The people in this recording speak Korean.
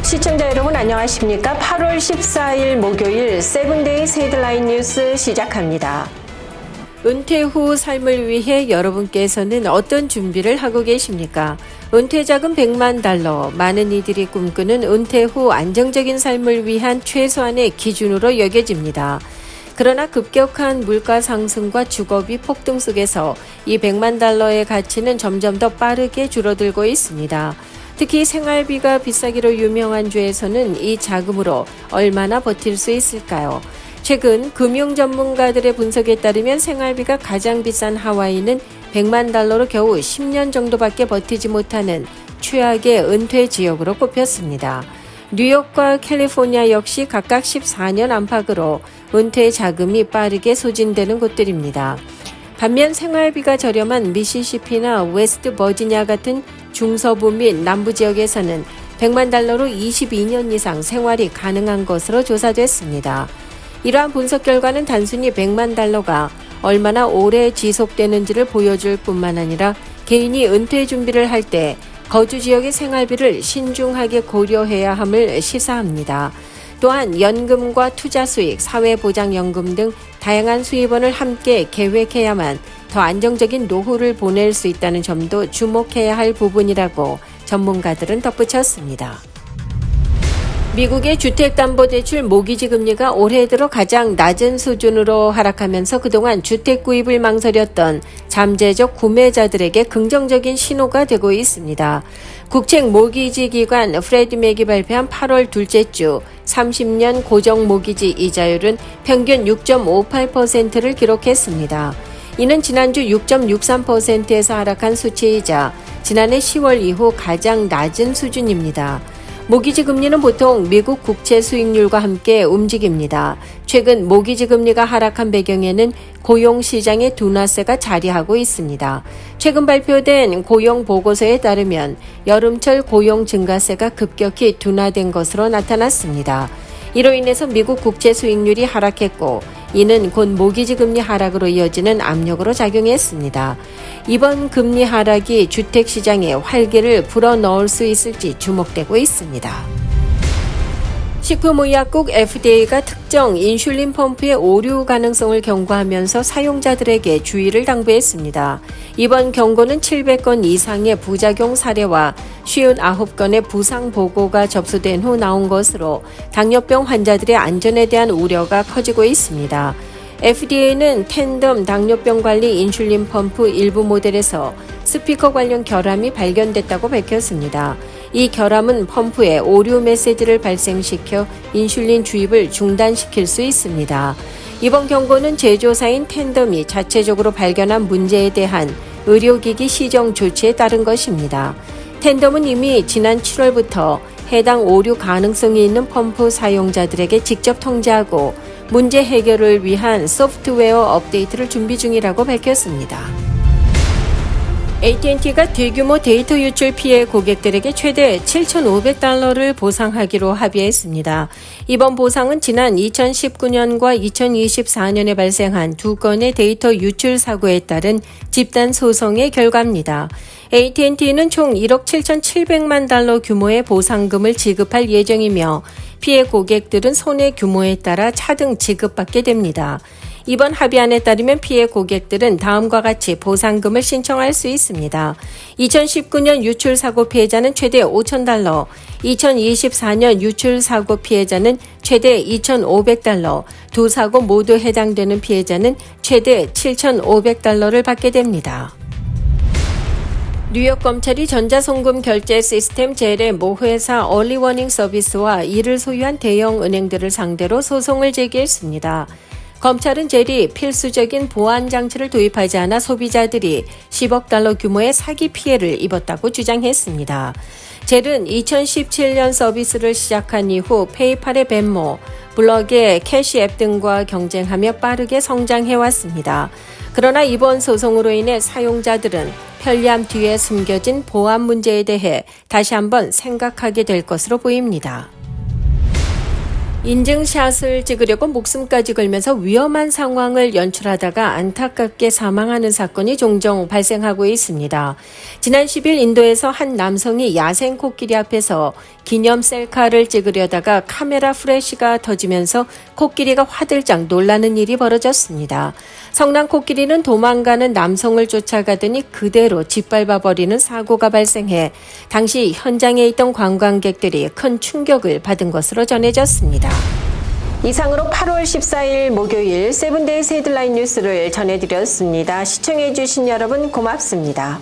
시청자 여러분 안녕하십니까? 8월 14일 목요일 세븐데이스 헤드라인 뉴스 시작합니다. 은퇴 후 삶을 위해 여러분께서는 어떤 준비를 하고 계십니까? 은퇴 자금 100만 달러, 많은 이들이 꿈꾸는 은퇴 후 안정적인 삶을 위한 최소한의 기준으로 여겨집니다. 그러나 급격한 물가 상승과 주거비 폭등 속에서 이 100만 달러의 가치는 점점 더 빠르게 줄어들고 있습니다. 특히 생활비가 비싸기로 유명한 주에서는 이 자금으로 얼마나 버틸 수 있을까요? 최근 금융 전문가들의 분석에 따르면 생활비가 가장 비싼 하와이는 100만 달러로 겨우 10년 정도밖에 버티지 못하는 최악의 은퇴 지역으로 꼽혔습니다. 뉴욕과 캘리포니아 역시 각각 14년 안팎으로 은퇴 자금이 빠르게 소진되는 곳들입니다. 반면 생활비가 저렴한 미시시피나 웨스트 버지니아 같은 중서부 및 남부 지역에서는 100만 달러로 22년 이상 생활이 가능한 것으로 조사됐습니다. 이러한 분석 결과는 단순히 100만 달러가 얼마나 오래 지속되는지를 보여줄 뿐만 아니라 개인이 은퇴 준비를 할 때 거주 지역의 생활비를 신중하게 고려해야 함을 시사합니다. 또한 연금과 투자 수익, 사회보장연금 등 다양한 수입원을 함께 계획해야만 더 안정적인 노후를 보낼 수 있다는 점도 주목해야 할 부분이라고 전문가들은 덧붙였습니다. 미국의 주택담보대출 모기지 금리가 올해 들어 가장 낮은 수준으로 하락하면서 그동안 주택 구입을 망설였던 잠재적 구매자들에게 긍정적인 신호가 되고 있습니다. 국책 모기지 기관 프레디 맥이 발표한 8월 둘째 주 30년 고정 모기지 이자율은 평균 6.58%를 기록했습니다. 이는 지난주 6.63%에서 하락한 수치이자 지난해 10월 이후 가장 낮은 수준입니다. 모기지 금리는 보통 미국 국채 수익률과 함께 움직입니다. 최근 모기지 금리가 하락한 배경에는 고용 시장의 둔화세가 자리하고 있습니다. 최근 발표된 고용 보고서에 따르면 여름철 고용 증가세가 급격히 둔화된 것으로 나타났습니다. 이로 인해서 미국 국채 수익률이 하락했고 이는 곧 모기지 금리 하락으로 이어지는 압력으로 작용했습니다. 이번 금리 하락이 주택시장에 활기를 불어넣을 수 있을지 주목되고 있습니다. 식품의약국 FDA가 특정 인슐린 펌프의 오류 가능성을 경고하면서 사용자들에게 주의를 당부했습니다. 이번 경고는 700건 이상의 부작용 사례와 59건의 부상 보고가 접수된 후 나온 것으로 당뇨병 환자들의 안전에 대한 우려가 커지고 있습니다. FDA는 텐덤 당뇨병 관리 인슐린 펌프 일부 모델에서 스피커 관련 결함이 발견됐다고 밝혔습니다. 이 결함은 펌프에 오류 메시지를 발생시켜 인슐린 주입을 중단시킬 수 있습니다. 이번 경고는 제조사인 텐덤이 자체적으로 발견한 문제에 대한 의료기기 시정 조치에 따른 것입니다. 텐덤은 이미 지난 7월부터 해당 오류 가능성이 있는 펌프 사용자들에게 직접 통지하고 문제 해결을 위한 소프트웨어 업데이트를 준비 중이라고 밝혔습니다. AT&T가 대규모 데이터 유출 피해 고객들에게 최대 7,500달러를 보상하기로 합의했습니다. 이번 보상은 지난 2019년과 2024년에 발생한 두 건의 데이터 유출 사고에 따른 집단 소송의 결과입니다. AT&T는 총 1억 7,700만 달러 규모의 보상금을 지급할 예정이며 피해 고객들은 손해 규모에 따라 차등 지급받게 됩니다. 이번 합의안에 따르면 피해 고객들은 다음과 같이 보상금을 신청할 수 있습니다. 2019년 유출사고 피해자는 최대 5,000달러, 2024년 유출사고 피해자는 최대 2,500달러, 두 사고 모두 해당되는 피해자는 최대 7,500달러를 받게 됩니다. 뉴욕 검찰이 전자송금 결제 시스템 젤의 모 회사 얼리워닝 서비스와 이를 소유한 대형 은행들을 상대로 소송을 제기했습니다. 검찰은 젤이 필수적인 보안 장치를 도입하지 않아 소비자들이 10억 달러 규모의 사기 피해를 입었다고 주장했습니다. 젤은 2017년 서비스를 시작한 이후 페이팔의 벤모, 블럭의 캐시앱 등과 경쟁하며 빠르게 성장해왔습니다. 그러나 이번 소송으로 인해 사용자들은 편리함 뒤에 숨겨진 보안 문제에 대해 다시 한번 생각하게 될 것으로 보입니다. 인증샷을 찍으려고 목숨까지 걸면서 위험한 상황을 연출하다가 안타깝게 사망하는 사건이 종종 발생하고 있습니다. 지난 10일 인도에서 한 남성이 야생 코끼리 앞에서 기념 셀카를 찍으려다가 카메라 플래시가 터지면서 코끼리가 화들짝 놀라는 일이 벌어졌습니다. 성난 코끼리는 도망가는 남성을 쫓아가더니 그대로 짓밟아버리는 사고가 발생해 당시 현장에 있던 관광객들이 큰 충격을 받은 것으로 전해졌습니다. 이상으로 8월 14일 목요일 세븐데이즈 헤드라인 뉴스를 전해드렸습니다. 시청해주신 여러분 고맙습니다.